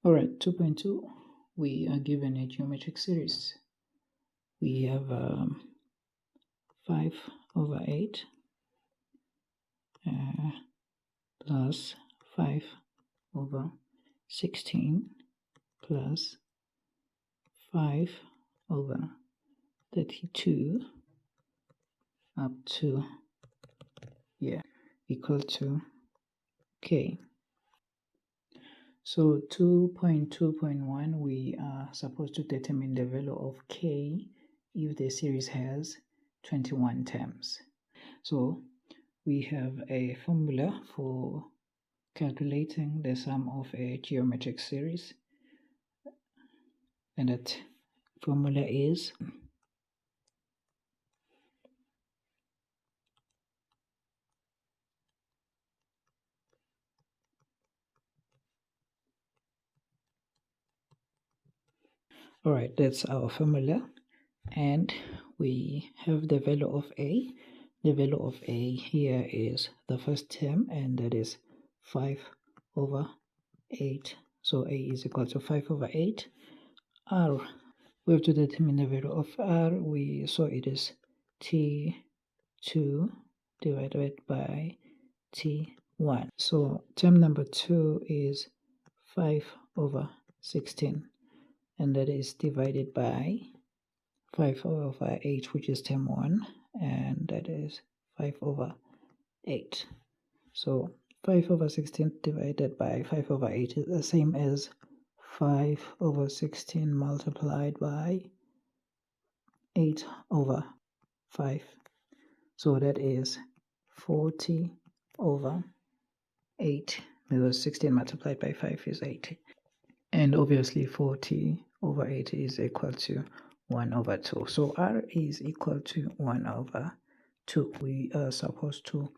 Alright, 2.2, we are given a geometric series. We have 5 over 8 plus 5 over 16 plus 5 over 32 up to equal to k. So 2.2.1, we are supposed to determine the value of k if the series has 21 terms. So we have a formula for calculating the sum of a geometric series, and that formula is alright, that's our formula, and we have the value of a. The value of a here is the first term, and that is 5 over 8. So a is equal to 5 over 8. R, we have to determine the value of r. We saw it is t2 divided by t1. So term number 2 is 5 over 16, and that is divided by 5 over 8, which is term 1, and that is 5 over 8. So 5 over 16 divided by 5 over 8 is the same as 5 over 16 multiplied by 8 over 5. So that is 40 over 8, because 16 multiplied by 5 is 80. And obviously 40 over 8 is equal to 1 over 2. So r is equal to 1 over 2. We are supposed to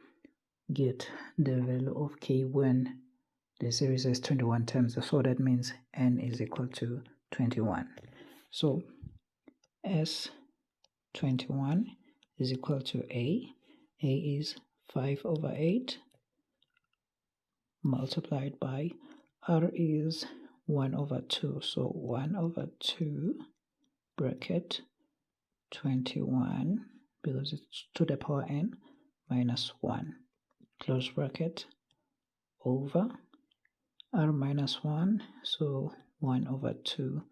get the value of k when the series has 21 terms. So that means n is equal to 21. So S21 is equal to a. A is 5 over 8 multiplied by r is 1 over 2. So 1 over 2 bracket 21, because it's to the power n, minus 1, close bracket, over r minus 1, so 1 over 2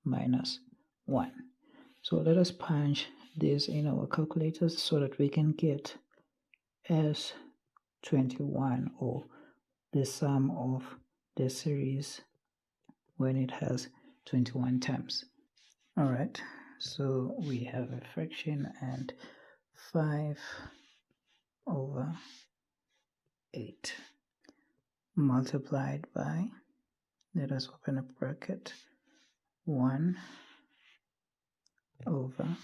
minus 1. So let us punch this in our calculators so that we can get S21, or the sum of the series when it has 21 terms. Alright, so we have a fraction, and 5 over 8 multiplied by, let us open a bracket, 1 over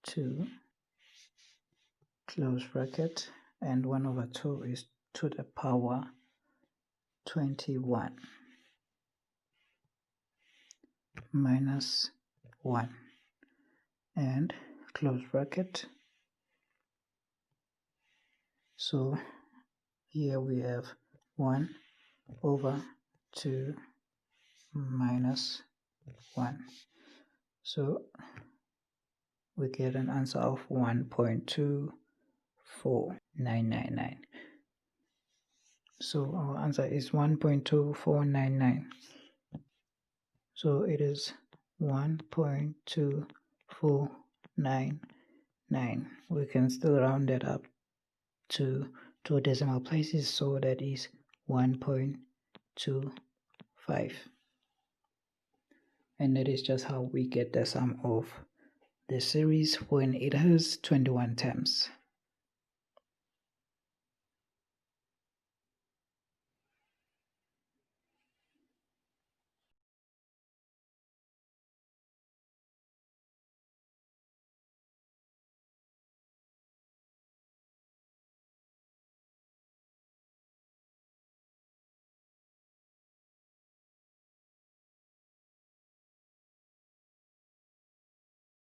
2 close bracket, and 1 over 2 is to the power 21 minus 1, and close bracket. So here we have 1 over 2 minus 1. So we get an answer of 1.24999. So our answer is 1.2499. So it is 1.2499. We can still round that up to 2 decimal places, so that is 1.25. And that is just how we get the sum of the series when it has 21 terms.